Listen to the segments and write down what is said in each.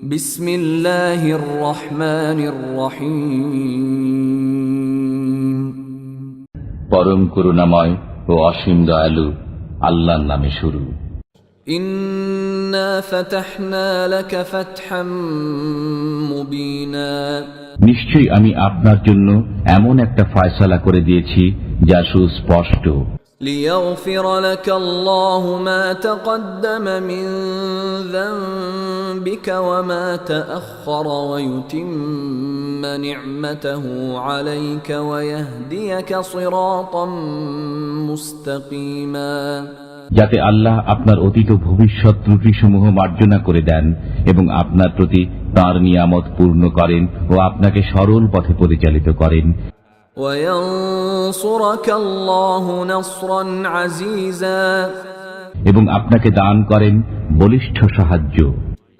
বিসমিল্লাহির রহমানির রহিম। পরম করুণাময় ও অসীম দয়ালু আল্লাহর নামে শুরু। ইন্না ফাতাহনা লাকা ফাতহাম মুবিনা। নিশ্চয়ই আমি আপনার জন্য এমন একটা ফয়সালা করে দিয়েছি যা সুস্পষ্ট। লিয়াগফির লাকা আল্লাহু মা তাকদ্দামা মিন যানবিকা ওয়া মা তাআখারা ওয়া ইউতিম্মা নি'মাতাহু আলাইকা ওয়া ইয়াহদিয়াকা সিরাতাম মুস্তাকিমা। যাতে আল্লাহ আপনার অতীত ভবিষ্যৎ ত্রুটিসমূহ মার্জনা করে দেন এবং আপনার প্রতি তাঁর নিয়ামত পূর্ণ করেন ও আপনাকে সরল পথে পরিচালিত করেন। وَيَنصُرَكَ اللَّهُ نَصْرًا عَزِيزًا। এবং আপনাকে দান করেন বলিষ্ঠ সাহায্য।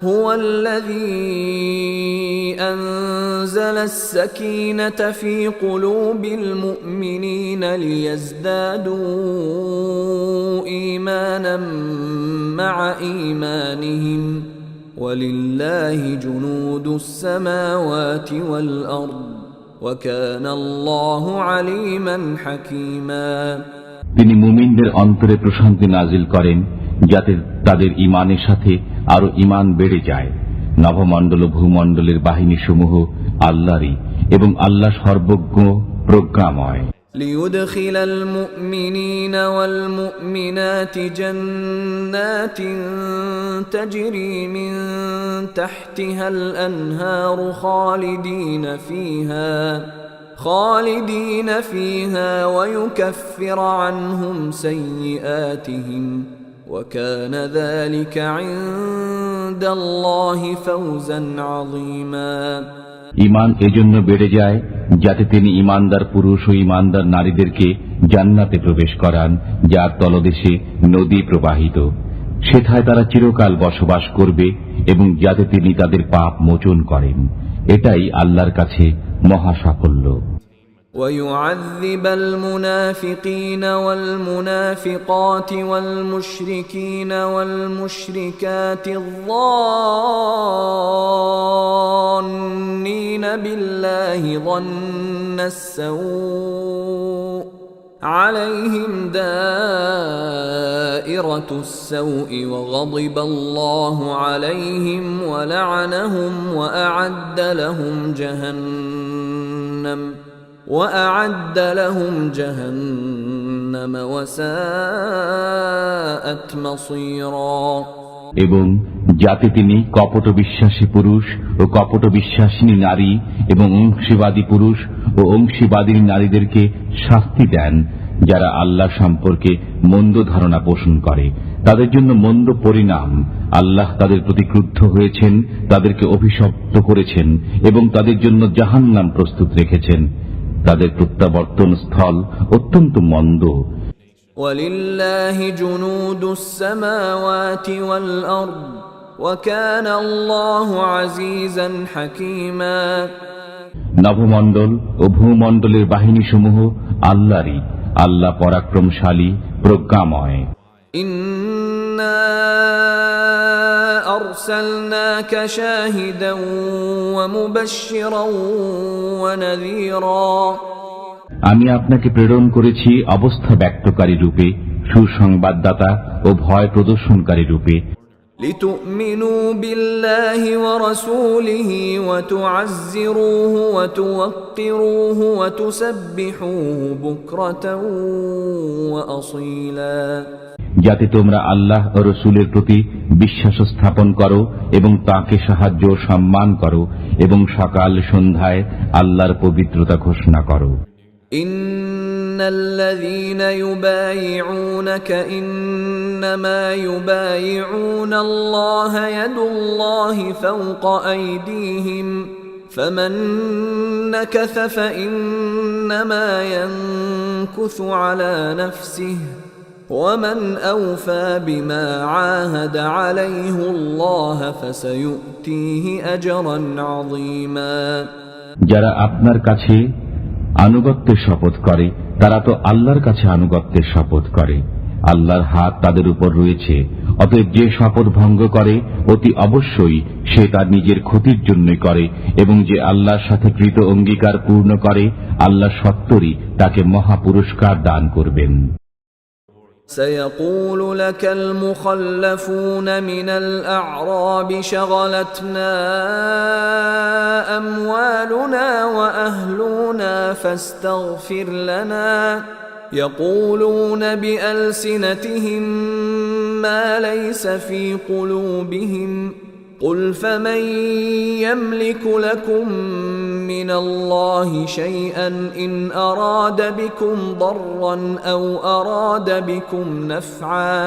هُوَ الَّذِي أَنزَلَ السَّكِينَةَ فِي قُلُوبِ الْمُؤْمِنِينَ لِيَزْدَادُوا إِيمَانًا مَعَ إِيمَانِهِمْ وَلِلَّهِ جُنُودُ السَّمَاوَاتِ وَالْأَرْضِ وَكَانَ اللَّهُ عَلِيمًا حَكِيمًا। তিনি মুমিনদের অন্তরে প্রশান্তি নাজিল করেন যাতে তাদের ঈমানের সাথে আরো ঈমান বেড়ে যায়। নভমণ্ডল ও ভূমণ্ডলের বাহিনী সমূহ আল্লাহরই এবং আল্লাহ সর্বজ্ঞ প্রজ্ঞাময়। ليدخل المؤمنين والمؤمنات جنات تجري من تحتها الأنهار خالدين فيها ويكفر عنهم سيئاتهم وكان ذلك عند الله فوزا عظيما। ঈমান এজন্য বেড়ে যায় যাতে তিনি ঈমানদার পুরুষ ও ঈমানদার নারীদেরকে জান্নাতে প্রবেশ করান, যার তলদেশে নদী প্রবাহিত। সেথায় তারা চিরকাল বসবাস করবে এবং যাতে তিনি তাদের পাপ মোচন করেন। এটাই আল্লাহর কাছে মহা সাফল্য। وَيُعَذِّبَ الْمُنَافِقِينَ وَالْمُنَافِقَاتِ وَالْمُشْرِكِينَ وَالْمُشْرِكَاتِ الظَّانِّينَ بِاللَّهِ ظَنَّ السَّوْءِ عَلَيْهِمْ دَائِرَةُ السَّوْءِ وَغَضِبَ اللَّهُ عَلَيْهِمْ وَلَعَنَهُمْ وَأَعَدَّ لَهُمْ جَهَنَّمَ وَسَاءَتْ مَصِيرًا। এবং যাতে তিনি কপট বিশ্বাসী পুরুষ ও কপট বিশ্বাসিনী নারী এবং অংশীবাদী পুরুষ ও অংশীবাদী নারীদেরকে শাস্তি দেন যারা আল্লাহ সম্পর্কে মন্দ ধারণা পোষণ করে। তাদের জন্য মন্দ পরিণাম। আল্লাহ তাদের প্রতি ক্রুদ্ধ হয়েছেন, তাদেরকে অভিশপ্ত করেছেন এবং তাদের জন্য জাহান্নাম প্রস্তুত রেখেছেন। তাদের প্রত্যাবর্তন স্থল অত্যন্ত মন্দ। وَلِلَّهِ جُنُودُ السَّمَاوَاتِ وَالْأَرْضِ وَكَانَ اللَّهُ عَزِيزًا حَكِيمًا। নভমণ্ডল ও ভূমণ্ডলের বাহিনীসমূহ আল্লাহরই, আল্লাহ পরাক্রমশালী প্রজ্ঞাময়। ইন্না আরসালনাকা শাহিদান ওয়া মুবাশশিরান ওয়া নাযীরা। আমি আপনাকে প্রেরণ করেছি অবস্থা ব্যক্তকারী রূপে, সুসংবাদদাতা ও ভয় প্রদর্শনকারী রূপে। লিতুমিনু বিল্লাহি ওয়া রাসূলিহি ওয়া তুআজ্জিরুহু ওয়া তুওয়াক্কিরুহু ওয়া তুসাব্বিহুহু বুকরাতান ওয়া আসীলা। যাতে তোমরা আল্লাহ ও রাসূলের প্রতি বিশ্বাস স্থাপন করো এবং তাকে সাহায্য ও সম্মান করো এবং সকাল সন্ধ্যায় আল্লাহর পবিত্রতা ঘোষণা করো। ইন্নাল্লাযীনা ইউবাইউনাকা ইন্নামা ইউবাইউনাল্লাহা ইয়াদুল্লাহি ফাওকা আইদিহিম ফামান নাকাসা ফাইন্নামা ইয়ানকুসু আলা নাফসিহি ومن أوفى بما عاهد عليه الله فسيؤتيه أجرا عظيما। যারা আপনার কাছে আনুগত্যের শপথ করে তারা তো আল্লাহর কাছে আনুগত্যের শপথ করে। আল্লাহর হাত তাদের উপর রয়েছে। অতএব যে শপথ ভঙ্গ করে অতি অবশ্যই সে তার নিজের ক্ষতির জন্যই করে, এবং যে আল্লাহর সাথে কৃত অঙ্গীকার পূর্ণ করে আল্লাহ সত্তরই তাকে মহাপুরস্কার দান করবেন। سيقول لك المخلفون من الأعراب شغلتنا أموالنا وأهلنا فاستغفر لنا يقولون بألسنتهم ما ليس في قلوبهم قل فمن يملك لكم من الله شيئا إن أراد بكم ضرا أو أراد بكم نفعا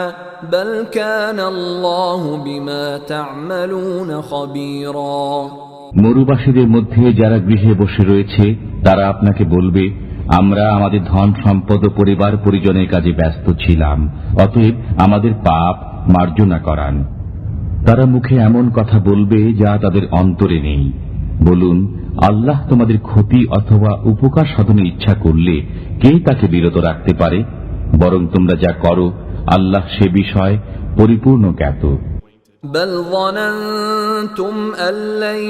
بل كان الله بما تعملون خبيرا। মরুবাসীদের মধ্যে যারা গৃহে বসে রয়েছে তারা আপনাকে বলবে, আমরা আমাদের ধন সম্পদ ও পরিবার পরিজনের কাজে ব্যস্ত ছিলাম, অতএব আমাদের পাপ মার্জনা করান। তারা মুখে এমন কথা বলবে যা তাদের অন্তরে নেই। বলুন, আল্লাহ তোমাদের ক্ষতি অথবা উপকার সাধনের ইচ্ছা করলে কে তাকে বিরত রাখতে পারে? বরং তোমরা যা করো আল্লাহ সে বিষয় পরিপূর্ণ জ্ঞাত। بل ظننتم أن لن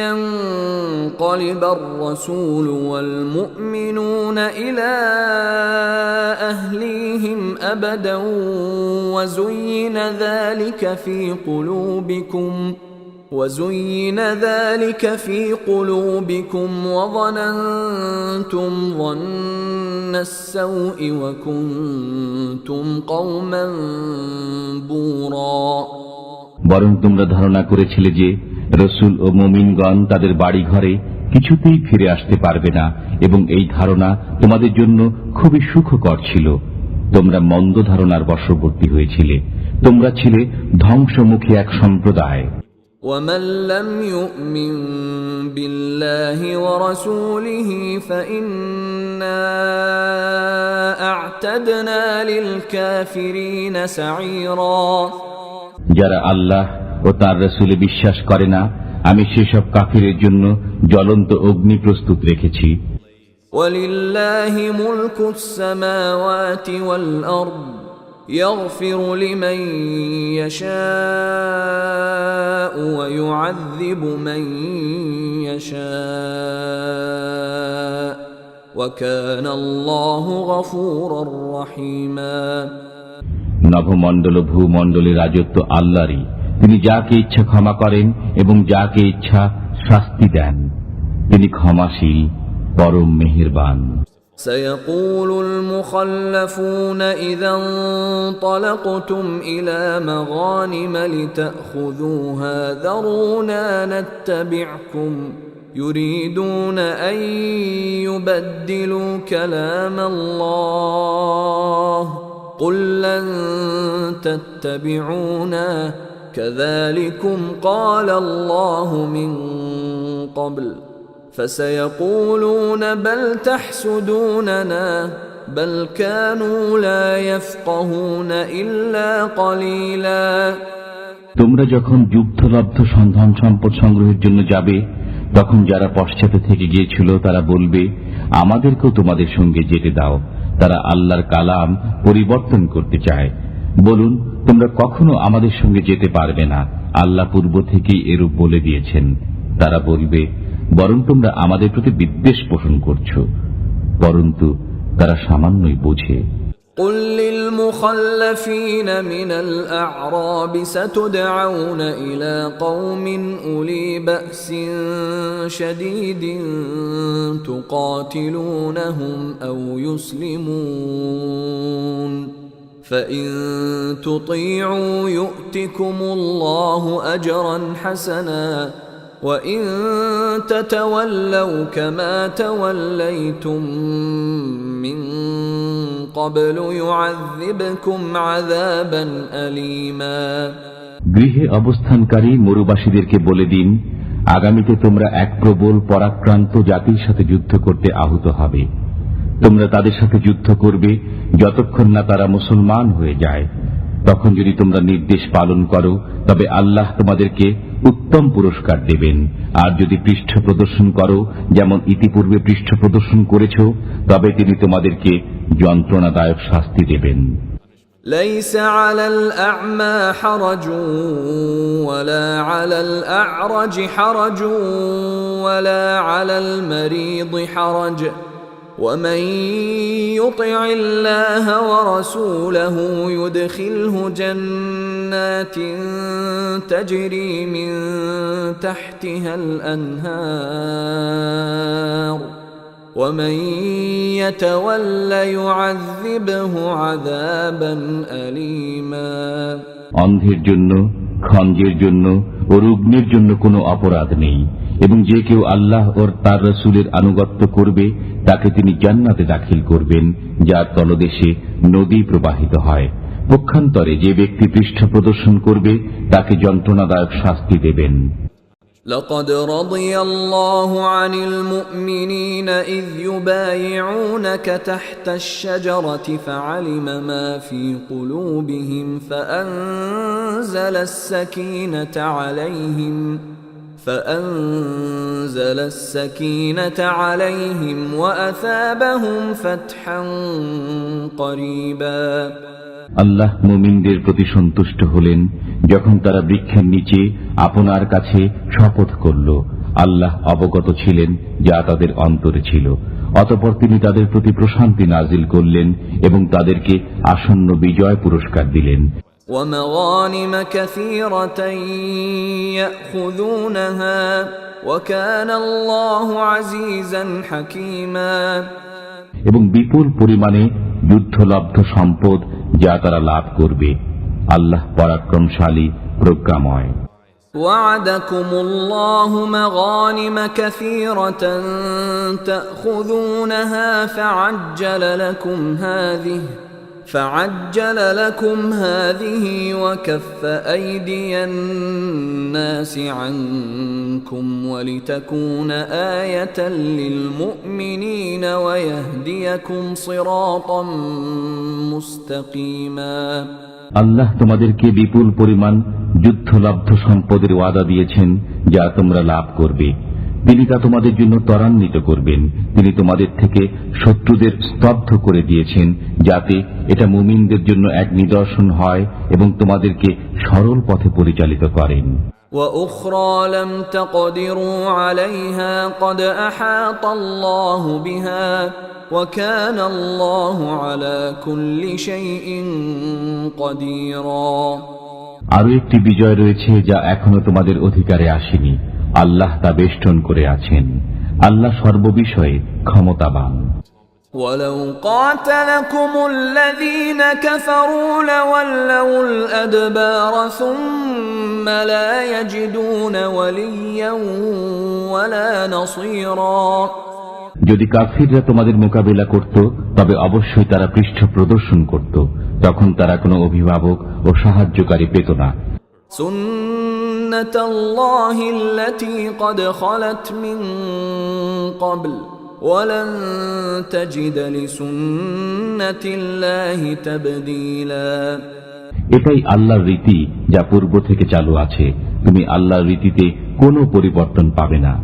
ينقلب الرسول والمؤمنون إلى أهليهم أبدا وزين ذلك في قلوبكم وظننتم ظن السوء وكنتم قوما بورا। বরং তোমরা ধারণা করেছিলে যে রসুল ও মুমিনগণ তাদের বাড়ি ঘরে কিছুতেই ফিরে আসতে পারবে না, এবং এই ধারণা তোমাদের জন্য খুবই সুখকর ছিল। তোমরা মন্দ ধারণার বশবর্তী হয়েছিলে। তোমরা ছিলে ধ্বংসমুখী এক সম্প্রদায়। ومن لم يؤمن بالله ورسوله فإنا أعتدنا للكافرين سعيرا। যারা আল্লাহ ও তার রাসূলে বিশ্বাস করে না, আমি সেসব কাফিরের জন্য জ্বলন্ত অগ্নি প্রস্তুত রেখেছি। وَلِلَّهِ مُلْكُ السَّمَاوَاتِ وَالْأَرْضِ يَغْفِرُ لِمَن يَشَاءُ وَيُعَذِّبُ مَن يَشَاءُ وَكَانَ اللَّهُ غَفُورًا رَّحِيمًا। নভমণ্ডল ও ভূমণ্ডলের রাজত্ব আল্লাহরই। তিনি যাকে ইচ্ছা ক্ষমা করেন এবং যাকে ইচ্ছা শাস্তি দেন। তিনি ক্ষমাশীল, পরম মেহেরবান। سيقول المخلفون إذا انطلقتم إلى مغانم لتأخذوها ذرونا نتبعكم يريدون أن يبدلوا كلام الله قل لن تتبعونا كذلكم قال الله من قبل فسيقولون بل تحسدوننا بل كانوا لا يفقهون إلا قليلا। তোমরা যখন যুদ্ধলব্ধ সন্ধান সম্পদ সংগ্রহের জন্য যাবে, তখন যারা পশ্চাতে থেকে গিয়েছিল তারা বলবে, আমাদেরকেও তোমাদের সঙ্গে যেতে দাও। তারা আল্লাহর কালাম পরিবর্তন করতে চায়। বলুন, তোমরা কখনো আমাদের সঙ্গে যেতে পারবে না, আল্লাহ পূর্ব থেকেই এরূপ বলে দিয়েছেন। তারা বলবে, বরং তোমরা আমাদের প্রতি বিদ্বেষ পোষণ করছো। পরন্তু তারা সামান্যই বোঝে। قل للمخلفين من الأعراب ستدعون إلى قوم أولي بأس شديد تقاتلونهم أو يسلمون فإن تطيعوا يؤتكم الله أجرا حسنا وإن تتولوا كما توليتم من قبل يعذبكم عذابا أليما। গৃহে অবস্থানকারী মরুবাসীদেরকে বলে দিন, আগামীতে তোমরা এক প্রবল পরাক্রান্ত জাতির সাথে যুদ্ধ করতে আহত হবে। তোমরা তাদের সাথে যুদ্ধ করবে যতক্ষণ না তারা মুসলমান হয়ে যায়। তখন যদি তোমরা নির্দেশ পালন করো তবে আল্লাহ তোমাদেরকে উত্তম পুরস্কার দেবেন, আর যদি পৃষ্ঠ প্রদর্শন করো যেমন ইতিপূর্বে পৃষ্ঠ প্রদর্শন করেছ তবে তিনি তোমাদেরকে যন্ত্রণাদায়ক শাস্তি দেবেন। ليس على الأعمى حرج ولا على الأعرج حرج ولا على المريض حرج ومن يطع الله ورسوله يدخله جنات تجري من تحتها الأنهار ومن يتول يعذبه عذابا أليما অন্ধের জন্য, খঞ্জের জন্য ও রুগ্নের জন্য কোনো অপরাধ নেই, এবং যে কেউ আল্লাহ ও তার রাসূলের আনুগত্য করবে তাকে তিনি জান্নাতে দাখিল করবেন, যার তলদেশে নদী প্রবাহিত হয়। পক্ষান্তরে যে ব্যক্তি পৃষ্ঠ প্রদর্শন করবে তাকে যন্ত্রণাদায়ক শাস্তি দেবেন। لقد رضي الله عن المؤمنين إذ يبايعونك تحت الشجرة فعلم ما في قلوبهم فأنزل السكينة عليهم وأثابهم فتحا قريبا আল্লাহ মুমিনদের প্রতি সন্তুষ্ট হলেন যখন তারা বৃক্ষের নিচে আপনার কাছে শপথ করল। আল্লাহ অবগত ছিলেন যা তাদের অন্তরে ছিল, অতঃপর তিনি তাদের প্রতি প্রশান্তি নাজিল করলেন এবং তাদেরকে আসন্ন বিজয় পুরস্কার দিলেন। ومغانم كثيرة يأخذونها وكان الله عزيزا حكيما এবং বিপুল পরিমাণে যুদ্ধলব্ধ সম্পদ যা তারা লাভ করবে। আল্লাহ পরাক্রমশালী, প্রজ্ঞাময়। وعدكم الله مغانم كثيرة تأخذونها فعجل لكم هذه وكف أيدي الناس عنكم ولتكون آية للمؤمنين ويهديكم صراطا مستقيما আল্লাহ তোমাদেরকে বিপুল পরিমাণ যুদ্ধলব্ধ সম্পদের ওয়াদা দিয়েছেন যা তোমরা লাভ করবে। তিনি তা তোমাদের জন্য ত্বরান্বিত করবেন। তিনি তোমাদের থেকে শত্রুদের স্তব্ধ করে দিয়েছেন যাতে এটা মুমিনদের জন্য এক নিদর্শন হয় এবং তোমাদেরকে সরল পথে পরিচালিত করেন। وأخرى لم تقدروا عليها قد أحاط الله بها وكان الله على كل شيء قديرا আরো একটি বিজয় রয়েছে যা এখনো তোমাদের অধিকারে আসেনি। আল্লাহ তা বেষ্টন করে আছেন। আল্লাহ সর্ববিষয়ে ক্ষমতাবান। ولو قاتلكم الذين كفروا لولوا الأدبار ثم لا يجدون وليا ولا نصيرا যদি কাফিররা তোমাদের মোকাবিলা করত তবে অবশ্যই তারা পৃষ্ঠ প্রদর্শন করত, তখন তারা কোনো অভিভাবক ও সাহায্যকারী পেত না। سنة الله التي قد خلت من قبل ولن تجد لسنة الله تبديلا এটাই আল্লাহর রীতি যা পূর্ব থেকে চালু আছে। তুমি আল্লাহর রীতিতে কোনো পরিবর্তন পাবে না।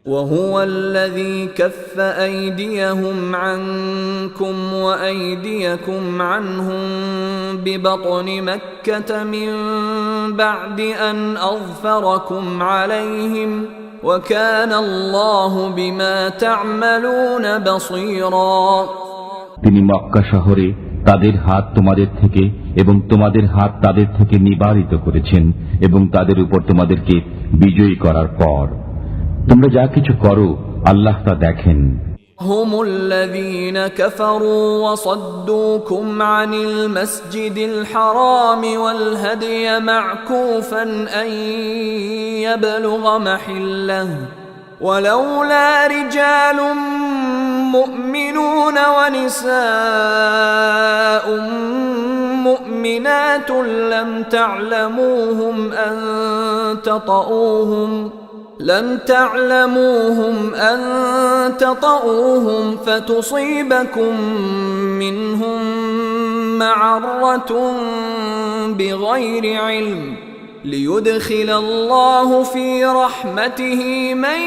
وهو الذي كف أيديهم عنكم وأيديكم عنهم ببطن مكة من بعد أن أظفركم عليهم وكان الله بما تعملون بصيرا তিনি মক্কা শহরে তাদের হাত তোমাদের থেকে এবং তোমাদের হাত তাদের থেকে নিবারিত করেছেন এবং তাদের উপর তোমাদেরকে বিজয়ী করার পর তোমরা যা কিছু করো আল্লাহ তা দেখেন। هم الذين كفروا وصدوكم عن المسجد الحرام والهدي معكوفا أن يبلغ محله ولولا رجال مؤمنون ونساء مؤمنات لم تعلموهم أن تطؤوهم فتصيبكم منهم معرة بغير علم ليدخل الله في رحمته من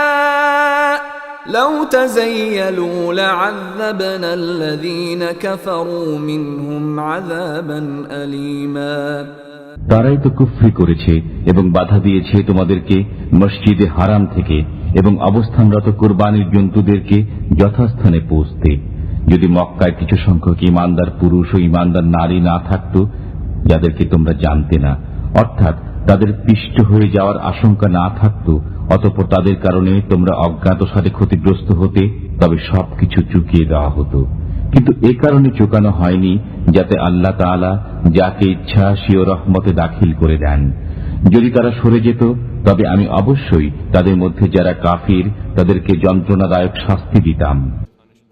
يشاء لو تزيلوا لعذبنا الذين كفروا منهم عذابا أليما তারাই তো কুফরি করেছে এবং বাধা দিয়েছে তোমাদেরকে মসজিদে হারাম থেকে এবং অবস্থানরত কুরবানির জন্তুদেরকে যথাস্থানে পৌঁছতে। যদি মক্কায় কিছু সংখ্যক ইমানদার পুরুষ ও ইমানদার নারী না থাকত যাদেরকে তোমরা জানতে না, অর্থাৎ তাদের পিষ্ট হয়ে যাওয়ার আশঙ্কা না থাকত, অতঃপর তাদের কারণে তোমরা অজ্ঞাতসারে ক্ষতিগ্রস্ত হতে, তবে সবকিছু চুকিয়ে দেওয়া হতো। কিন্তু এ কারণে চুকানো হয়নি যাতে আল্লাহ তাআলা যাকে ইচ্ছা স্বীয় রহমতে দাখিল করে দেন। যদি তারা সরে যেত তবে আমি অবশ্যই তাদের মধ্যে যারা কাফির তাদেরকে যন্ত্রণাদায়ক শাস্তি দিতাম।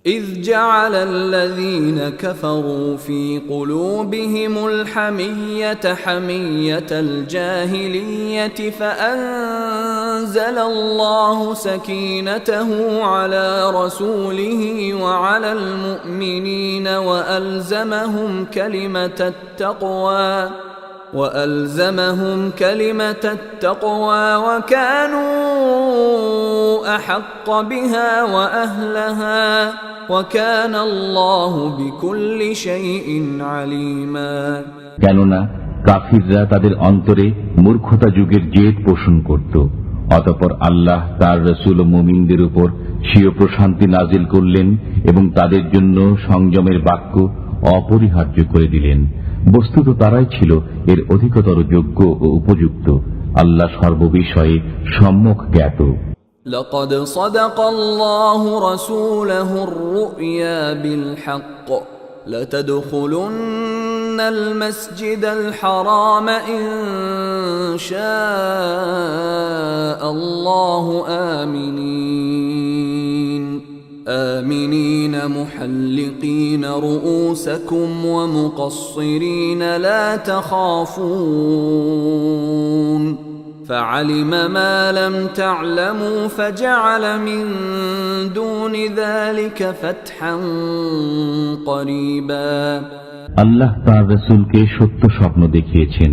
إذ جعل الذين كفروا في قلوبهم الحمية حمية الجاهلية فأنزل الله سكينته على رسوله وعلى المؤمنين وألزمهم كلمة التقوى وكانوا أحق بها وأهلها وكان الله بكل شيء عليما কেননা কাফিররা তাদের অন্তরে মূর্খতা যুগের জেদ পোষণ করত, অতঃপর আল্লাহ তার রাসূল ও মুমিনদের উপর স্বীয় প্রশান্তি নাজিল করলেন এবং তাদের জন্য সংযমের বাক্য অপরিহার্য করে দিলেন। বস্তুত তারাই ছিল এর অধিকতর যোগ্য ও উপযুক্ত। আল্লাহ সর্ববিষয়ে সম্যক জ্ঞাত। لقد صدق الله رسوله الرؤيا بالحق لتدخلن المسجد الحرام إن شاء الله آمنين محلقين رؤوسكم ومقصرين لا تخافون فعلم ما لم تعلموا فجعل من دون ذلك فتحا قريبا আল্লাহ তার রাসূলকে সত্য স্বপ্ন দেখিয়েছেন।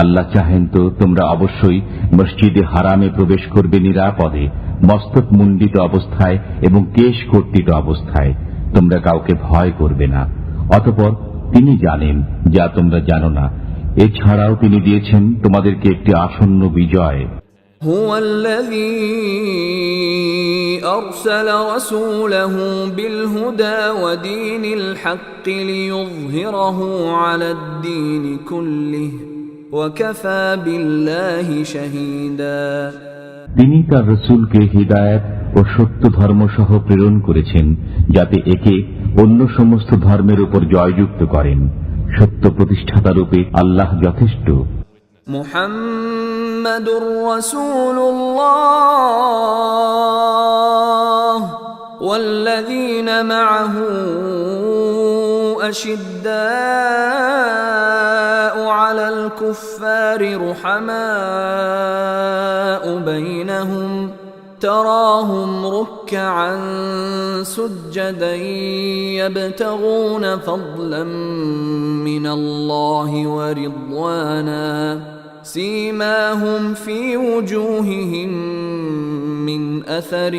আল্লাহ চাহেন তো তোমরা অবশ্যই মসজিদে হারামে প্রবেশ করবে নিরাপদে, মস্তক মুন্ডিত অবস্থায় এবং কেশ কর্তিত অবস্থায়। তোমরা কাউকে ভয় করবে না। অতঃপর তিনি জানেন যা তোমরা জানো না। এছাড়াও তিনি দিয়েছেন তোমাদেরকে একটি আসন্ন বিজয়। هو الذي أرسل رسوله بالهدى ودين الحق ليظهره على الدين كله وكفى بالله شهيدا তিনি তার রাসূলকে হিদায়াত ও সত্য ধর্ম সহ প্রেরণ করেছেন যাতে একে অন্য সমস্ত ধর্মের উপর জয়যুক্ত করেন। সত্য প্রতিষ্ঠাতা রূপে আল্লাহ যথেষ্ট। মুহাম্মাদুর রাসূলুল্লাহ ওয়াল্লাযীনা মা'আহু আশিদ্দাউ আলাল কুফফারি রুহামাউ বাইনাহুম تراهم ركعا سجدا يبتغون فضلا من الله ورضوانا سيماهم في وجوههم من أثر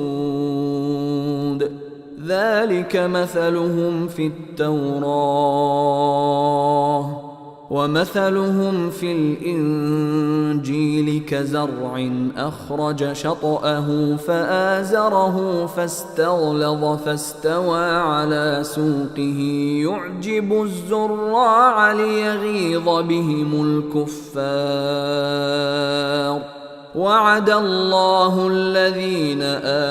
السجود ذلك مثلهم في التوراة ومثلهم في الإنجيل كزرع أخرج شطأه فآزره فاستغلظ فاستوى على سوقه يعجب الزراع ليغيظ بهم الكفار وعد الله الذين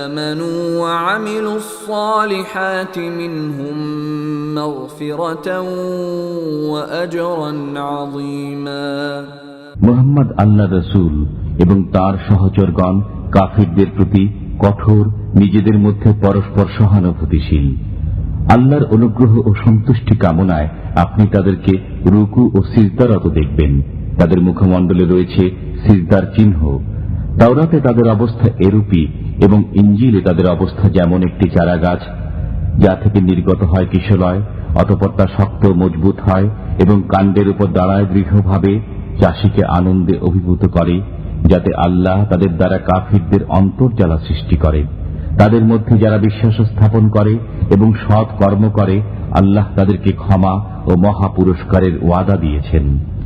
آمنوا وعملوا الصالحات منهم مغفرة وأجرا عظيما মুহাম্মদ আল্লাহ রাসূল এবং তার সহচরগণ কাফিরদের প্রতি কঠোর, নিজেদের মধ্যে পরস্পর সহানুভূতিশীল। আল্লাহর অনুগ্রহ ও সন্তুষ্টি কামনায় আপনি তাদেরকে রুকু ও সিজদারত দেখবেন। তাদের মুখমণ্ডলে রয়েছে সিজদার চিহ্ন। তাওরাতে তাদের অবস্থা এরূপী এবং ইনজিলে তাদের অবস্থা যেমন একটি চারাগাছ যা থেকে নির্গত হয় কিশলয়, অতঃপর তা শক্ত মজবুত হয় এবং কাণ্ডের উপর দাঁড়ায় দৃঢ়ভাবে, চাষিকে আনন্দে অভিভূত করে। যাতে আল্লাহ তাদের দ্বারা কাফিরদের অন্তর্জালা সৃষ্টি করে। তাদের মধ্যে যারা বিশ্বাস স্থাপন করে এবং সৎ কর্ম করে, আল্লাহ তাদেরকে ক্ষমা ও মহা পুরস্কারের ওয়াদা দিয়েছেন।